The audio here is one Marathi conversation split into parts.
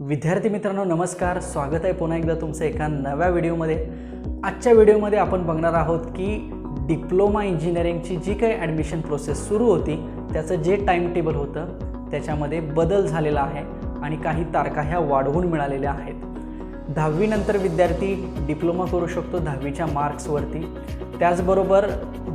विद्यार्थी मित्रांनो नमस्कार, स्वागत आहे पुन्हा एकदा तुमचं एका नव्या व्हिडिओमध्ये। आजच्या व्हिडिओमध्ये आपण बघणार आहोत की डिप्लोमा इंजिनिअरिंगची जी काही ॲडमिशन प्रोसेस सुरू होती त्याचं जे टाइम टेबल होतं त्याच्यामध्ये बदल झालेला आहे आणि काही तारखा ह्या वाढवून मिळालेल्या आहेत। 10वी नंतर विद्यार्थी डिप्लोमा करू शकतो 10वीच्या मार्क्सवरती। त्याचबरोबर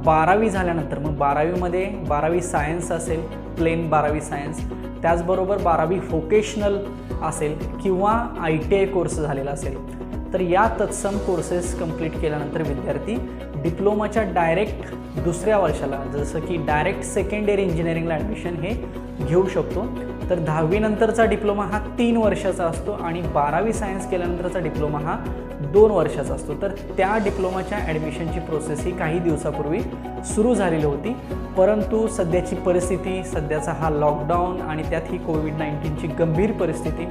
12वी झाल्यानंतर मग 12वीमध्ये 12वी सायन्स असेल, प्लेन 12वी सायन्स, त्याचबरोबर 12वी व्होकेशनल असेल किंवा ITI कोर्स झालेला असेल तर या तत्सम कोर्सेस कंप्लीट केल्यानंतर विद्यार्थी डिप्लोमाच्या डायरेक्ट दुसऱ्या वर्षाला जसं की डायरेक्ट सेकंड इयर इंजिनिअरिंगला ॲडमिशन हे घेऊ शकतो। तर 10वी नंतरचा डिप्लोमा हा 3 वर्षाचा असतो आणि 12वी सायन्स केल्यानंतरचा डिप्लोमा हा 2 वर्षाचा असतो। तर त्या डिप्लोमाच्या ॲडमिशनची प्रोसेस ही काही दिवसापूर्वी सुरू झालेली होती, परंतु सध्याची परिस्थिती, सध्याचा हा लॉकडाऊन आणि त्यात ही कोविड-19ची गंभीर परिस्थिती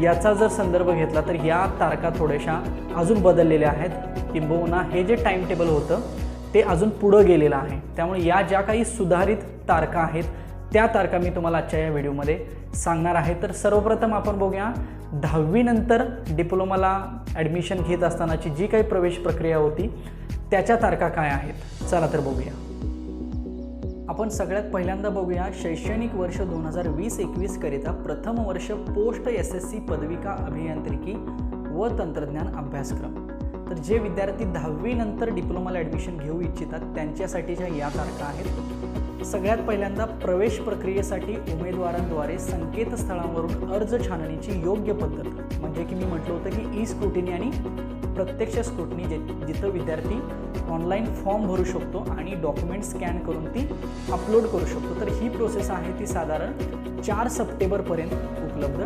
याचा जर संदर्भ घेतला तर या तारखा थोड्याशा अजून बदललेल्या आहेत, किंबहुना हे जे टाइम टेबल होतं ते अजून पुढं गेलेलं आहे। त्यामुळे या ज्या काही सुधारित तारखा आहेत त्या तारखा मी तुम्हाला आजच्या या व्हिडिओमध्ये सांगणार आहे। तर सर्वप्रथम आपण बघूया 10वी नंतर डिप्लोमाला ॲडमिशन घेत असतानाची जी काही प्रवेश प्रक्रिया होती त्याच्या तारखा काय आहेत, चला तर बघूया। आपण सगळ्यात पहिल्यांदा बघूया शैक्षणिक वर्ष 2020-21 करिता प्रथम वर्ष पोस्ट SSC पदविका अभियांत्रिकी व तंत्रज्ञान अभ्यासक्रम। तर जे विद्यार्थी 10वी नंतर डिप्लोमाला ॲडमिशन घेऊ इच्छितात त्यांच्यासाठीच्या या तारखा आहेत। सगळ्यात पहिल्यांदा प्रवेश प्रक्रियेसाठी उमेदवारांद्वारे संकेतस्थळावरून अर्ज छाननीची योग्य पद्धत म्हणजे की मी म्हटलं होतं की स्क्रुटिनी आणि प्रत्यक्ष स्क्रुटिनी जिथं विद्यार्थी ऑनलाईन फॉर्म भरू शकतो आणि डॉक्युमेंट स्कॅन करून ती अपलोड करू शकतो। तर ही प्रोसेस आहे ती साधारण 4 सप्टेंबरपर्यंत उपलब्ध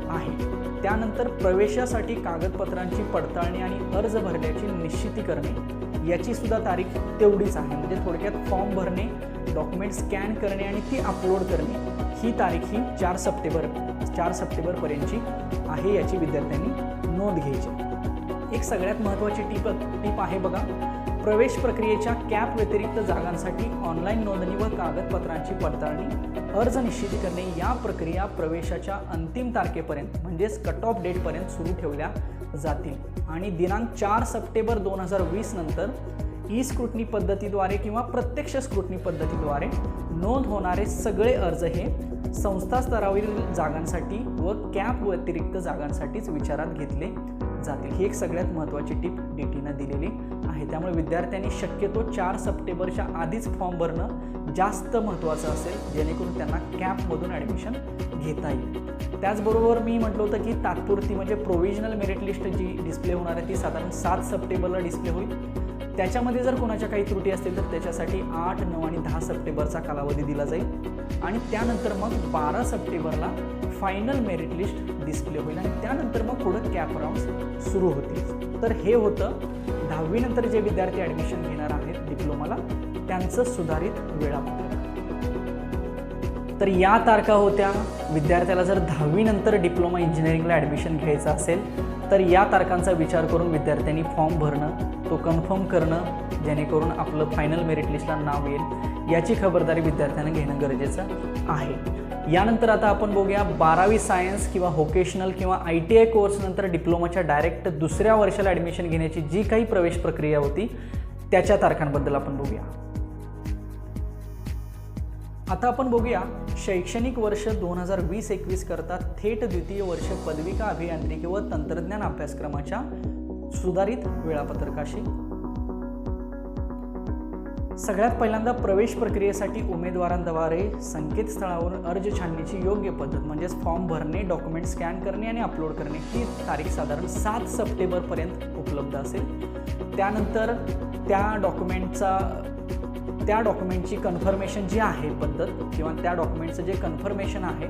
आहे। त्यानंतर प्रवेशासाठी कागदपत्रांची पडताळणी आणि अर्ज भरण्याची निश्चिती करणे याची सुद्धा तारीख तेवढीच आहे। म्हणजे थोडक्यात फॉर्म भरणे, डॉक्युमेंट स्कॅन करणे आणि ती अपलोड करणे ही तारीख ही 4 सप्टेंबरपर्यंतची आहे, याची विद्यार्थ्यांनी नोंद घ्यायची। एक सगळ्यात महत्त्वाची टीप आहे बघा, प्रवेश प्रक्रियेच्या कॅप व्यतिरिक्त जागांसाठी ऑनलाईन नोंदणी व कागदपत्रांची पडताळणी, अर्ज निश्चिती करणे या प्रक्रिया प्रवेशाच्या अंतिम तारखेपर्यंत म्हणजेच कट ऑफ डेटपर्यंत सुरू ठेवल्या जातील आणि दिनांक 4 सप्टेंबर 2020 नंतर स्क्रुटनी पद्धतीद्वारे किंवा प्रत्यक्ष स्क्रुटनी पद्धतीद्वारे नोंद होणारे सगळे अर्ज हे संस्था स्तरावरील जागांसाठी व कॅप व्यतिरिक्त जागांसाठीच विचारात घेतले जातील। ही एक सगळ्यात महत्त्वाची टीप DTनं दिलेली आहे। त्यामुळे विद्यार्थ्यांनी शक्यतो 4 सप्टेंबरच्या आधीच फॉर्म भरणं जास्त महत्त्वाचं असेल, जेणेकरून त्यांना कॅपमधून ॲडमिशन घेता येईल। त्याचबरोबर मी म्हटलं होतं की तात्पुरती म्हणजे प्रोव्हिजनल मेरिट लिस्ट जी डिस्प्ले होणार आहे ती साधारण 7 सप्टेंबरला डिस्प्ले होईल। त्याच्यामध्ये जर कोणाच्या काही त्रुटी असतील तर त्याच्यासाठी 8, 9 आणि 10 सप्टेंबरचा कालावधी दिला जाईल आणि त्यानंतर मग 12 सप्टेंबरला फायनल मेरिट लिस्ट डिस्प्ले होईल आणि त्यानंतर मग पुढे कॅप राऊंड्स सुरू होतील। तर हे होतं 10वी नंतर जे विद्यार्थी ॲडमिशन घेणार आहेत डिप्लोमाला त्यांचं सुधारित वेळापत्रक। तर या तारखा होत्या विद्यार्थ्याला जर 10वी नंतर डिप्लोमा इंजिनिअरिंगला ॲडमिशन घ्यायचं असेल तर या तारखांचा विचार करून विद्यार्थ्यांनी फॉर्म भरणं, तो कन्फर्म करणं, जेणेकरून आपलं फायनल मेरिट लिस्टला नाव येईल याची खबरदारी विद्यार्थ्यांना घेणं गरजेचं आहे। यानंतर आता आपण बघूया 12वी सायन्स किंवा व्होकेशनल किंवा ITI कोर्स नंतर डिप्लोमाच्या डायरेक्ट दुसऱ्या वर्षाला ॲडमिशन घेण्याची जी काही प्रवेश प्रक्रिया होती त्याच्या तारखांबद्दल आपण बघूया। आता आपण बघूया शैक्षणिक वर्ष 2020-21 करता थेट द्वितीय वर्ष पदविका अभियांत्रिकी व तंत्रज्ञान अभ्यासक्रमाच्या सुधारित वेळापत्रकाशी। सगळ्यात पहिल्यांदा प्रवेश प्रक्रियेसाठी उमेदवारांद्वारे संकेतस्थळावरून अर्ज छाननीची योग्य पद्धत म्हणजेच फॉर्म भरणे, डॉक्युमेंट स्कॅन करणे आणि अपलोड करणे ही तारीख साधारण 7 सप्टेंबरपर्यंत उपलब्ध असेल। त्यानंतर त्या डॉक्युमेंटची कन्फर्मेशन जी आहे पद्धत किंवा त्या डॉक्युमेंटचं जे कन्फर्मेशन आहे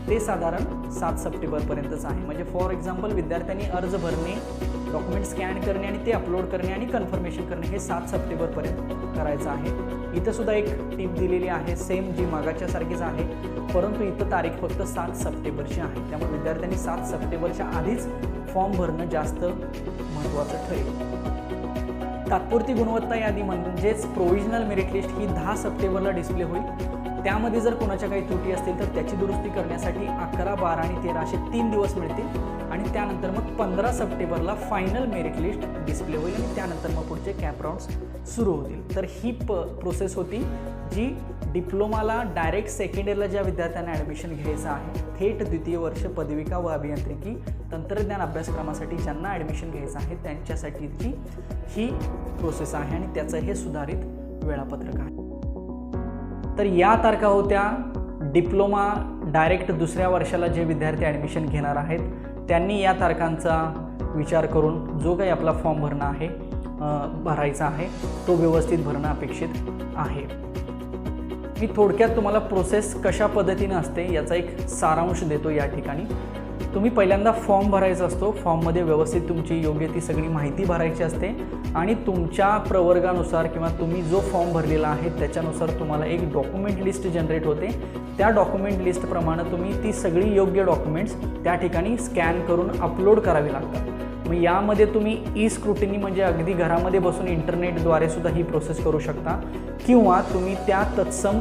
ते साधारण 7 सप्टेंबरपर्यंतच आहे। म्हणजे फॉर एक्झाम्पल विद्यार्थ्यांनी अर्ज भरणे, डॉक्युमेंट स्कॅन करणे आणि ते अपलोड करणे आणि कन्फर्मेशन करणे हे 7 सप्टेंबरपर्यंत करायचं आहे। इथं सुद्धा एक टीप दिलेली आहे सेम जी मागाच्या सारखीच आहे, परंतु इथं तारीख फक्त 7 सप्टेंबरची आहे। त्यामुळे विद्यार्थ्यांनी 7 सप्टेंबरच्या आधीच फॉर्म भरणं जास्त महत्त्वाचं ठरेल। तात्पुरती गुणवत्ता यादी म्हणजेच प्रोव्हिजनल मेरिट लिस्ट ही 10 सप्टेंबरला डिस्प्ले होईल त्यामध्ये जर कोणाच्या काही त्रुटी असतील तर त्याची दुरुस्ती करण्यासाठी 11, 12 आणि 13 असे 3 दिवस मिळतील आणि त्यानंतर मग 15 सप्टेंबरला फायनल मेरिट लिस्ट डिस्प्ले होईल आणि त्यानंतर मग पुढचे कॅप राऊंड्स सुरू होतील. तर ही प्रोसेस होती जी डिप्लोमाला डायरेक्ट सेकंड इयरला ज्या विद्यार्थ्यांना ॲडमिशन घ्यायचं आहे, थेट द्वितीय वर्ष पदविका व अभियांत्रिकी तंत्रज्ञान अभ्यासक्रमासाठी ज्यांना ॲडमिशन घ्यायचं आहे त्यांच्यासाठीची ही प्रोसेस आहे आणि त्याचं हे सुधारित वेळापत्रक आहे. तर या तारखा होत्या डिप्लोमा डायरेक्ट दुसऱ्या वर्षाला जे विद्यार्थी ॲडमिशन घेणार आहेत त्यांनी या तारखांचा विचार करून जो काही आपला फॉर्म भरणं आहे भरायचा आहे तो व्यवस्थित भरणं अपेक्षित आहे. मी थोडक्यात तुम्हाला प्रोसेस कशा पद्धतीनं असते याचा एक सारांश देतो या ठिकाणी. तुम्ही पहिल्यांदा फॉर्म भरायचा असतो. फॉर्ममध्ये व्यवस्थित तुमची योग्य ती सगळी माहिती भरायची असते आणि तुमच्या प्रवर्गानुसार किंवा तुम्ही जो फॉर्म भरलेला आहे त्याच्यानुसार तुम्हाला एक डॉक्युमेंट लिस्ट जनरेट होते. त्या डॉक्युमेंट लिस्टप्रमाणे तुम्ही ती सगळी योग्य डॉक्युमेंट्स त्या ठिकाणी स्कॅन करून अपलोड करावी लागतात. मग यामध्ये तुम्ही ई स्क्रुटिनी म्हणजे अगदी घरामध्ये बसून इंटरनेटद्वारे सुद्धा ही प्रोसेस करू शकता किंवा तुम्ही त्या तत्सम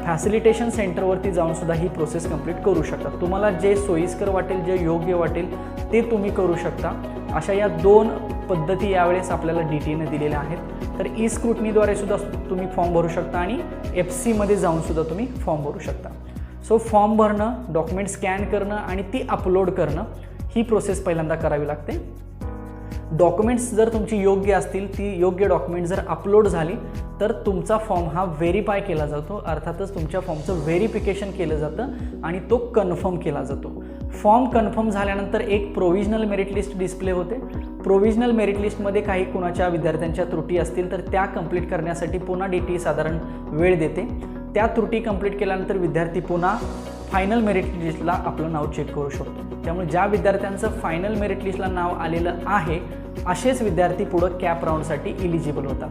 फॅसिलिटेशन सेंटरवरती जाऊन सुद्धा ही प्रोसेस कंप्लीट करू शकता. तुम्हाला जे सोयीस्कर वाटेल, जे योग्य वाटेल ते तुम्ही करू शकता. अशा या 2 पद्धती यावेळेस आपल्याला DTEने दिलेल्या आहेत. तर ई स्क्रुटनीद्वारे सुद्धा तुम्ही फॉर्म भरू शकता आणि FC जाऊन सुद्धा तुम्ही फॉर्म भरू शकता. सो फॉर्म भरणं, डॉक्युमेंट स्कॅन करणं आणि ती अपलोड करणं ही प्रोसेस पहिल्यांदा करावी लागते. डॉक्युमेंट्स जर तुमची योग्य असतील, ती योग्य डॉक्युमेंट जर अपलोड झाली तर तुमचा फॉर्म हा व्हेरीफाय केला जातो. अर्थातच तुमच्या फॉर्मचं व्हेरिफिकेशन केलं जातं आणि तो कन्फर्म केला जातो. फॉर्म कन्फर्म झाल्यानंतर एक प्रोव्हिजनल मेरिट लिस्ट डिस्प्ले होते. प्रोव्हिजनल मेरिट लिस्टमध्ये काही कुणाच्या विद्यार्थ्यांच्या त्रुटी असतील तर त्या कंप्लीट करण्यासाठी पुन्हा DTE साधारण वेळ देते. त्या त्रुटी कंप्लीट केल्यानंतर विद्यार्थी पुन्हा फायनल मेरिट लिस्टला आपलं नाव चेक करू शकतो. त्यामुळे ज्या विद्यार्थ्यांचं फायनल मेरिट लिस्टला नाव आलेलं आहे असेच विद्यार्थी पुढं कॅप राऊंडसाठी इलिजिबल होतात.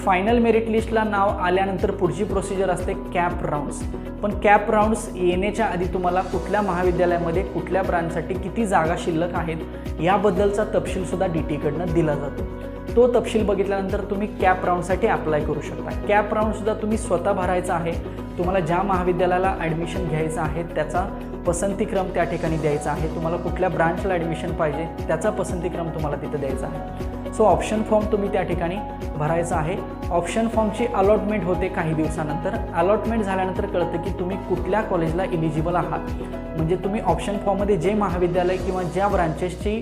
फायनल मेरिट लिस्टला नाव आल्यानंतर पुढची प्रोसिजर असते कॅप राऊंड्स. पण कॅप राऊंड्स येण्याच्या आधी तुम्हाला कुठल्या महाविद्यालयामध्ये कुठल्या ब्रांचसाठी किती जागा शिल्लक आहेत याबद्दलचा तपशीलसुद्धा DTEकडनं दिला जातो. तो तपशील बघितल्यानंतर तुम्ही कॅप राऊंडसाठी अप्लाय करू शकता. कॅप राऊंडसुद्धा तुम्ही स्वतः भरायचा आहे. तुम्हाला ज्या महाविद्यालयाला ॲडमिशन घ्यायचं आहे त्याचा पसंतीक्रम त्या ठिकाणी द्यायचा आहे. तुम्हाला कुठल्या ब्रांचला ॲडमिशन पाहिजे त्याचा पसंतीक्रम तुम्हाला तिथं द्यायचा आहे. सो ऑप्शन फॉर्म तुम्ही त्या ठिकाणी भरायचा आहे. ऑप्शन फॉर्मची अलॉटमेंट होते काही दिवसानंतर. अलॉटमेंट झाल्यानंतर कळतं की तुम्ही कुठल्या कॉलेजला इलिजिबल आहात. म्हणजे तुम्ही ऑप्शन फॉर्ममध्ये जे महाविद्यालय किंवा ज्या ब्रांचेसची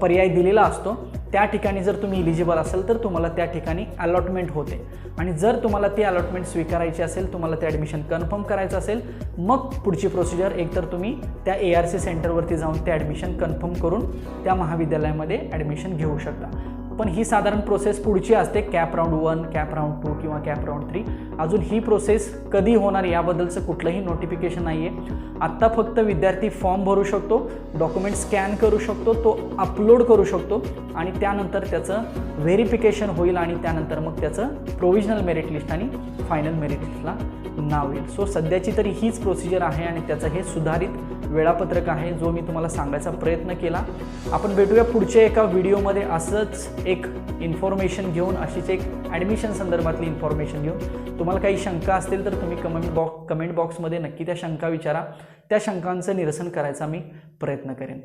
पर्याय दिलेला असतो त्या ठिकाणी जर तुम्ही इलिजिबल असाल तर तुम्हाला त्या ठिकाणी अलॉटमेंट होते आणि जर तुम्हाला ती अलॉटमेंट स्वीकारायची असेल, तुम्हाला ते ॲडमिशन कन्फर्म करायचं असेल, मग पुढची प्रोसिजर एकतर तुम्ही त्या ARC सेंटरवरती जाऊन ते ॲडमिशन कन्फर्म करून त्या महाविद्यालयामध्ये ॲडमिशन घेऊ शकता. पण ही साधारण प्रोसेस पुढची असते. कॅप राऊंड 1, कॅप राऊंड 2 किंवा कॅप राऊंड 3. अजून ही प्रोसेस कधी होणार याबद्दलचं कुठलंही नोटिफिकेशन नाही आहे. आत्ता फक्त विद्यार्थी फॉर्म भरू शकतो, डॉक्युमेंट स्कॅन करू शकतो, तो अपलोड करू शकतो आणि त्यानंतर त्याचं व्हेरिफिकेशन होईल आणि त्यानंतर मग त्याचं प्रोव्हिजनल मेरिट लिस्ट आणि फायनल मेरिट लिस्टला नाव येईल. सो सध्याची तरी हीच प्रोसिजर आहे आणि त्याचं हे सुधारित वेळापत्रक आहे जो मी तुम्हाला सांगायचा प्रयत्न केला. आपण भेटूया पुढच्या एका व्हिडिओमध्ये असंच एक इन्फॉर्मेशन घेऊन, अशीच एक ॲडमिशन संदर्भातली इन्फॉर्मेशन घेऊन. तुम्हाला काही शंका असतील तर तुम्ही कमेंट बॉक्समध्ये नक्की त्या शंका विचारा. त्या शंकांचं निरसन करायचा मी प्रयत्न करेन.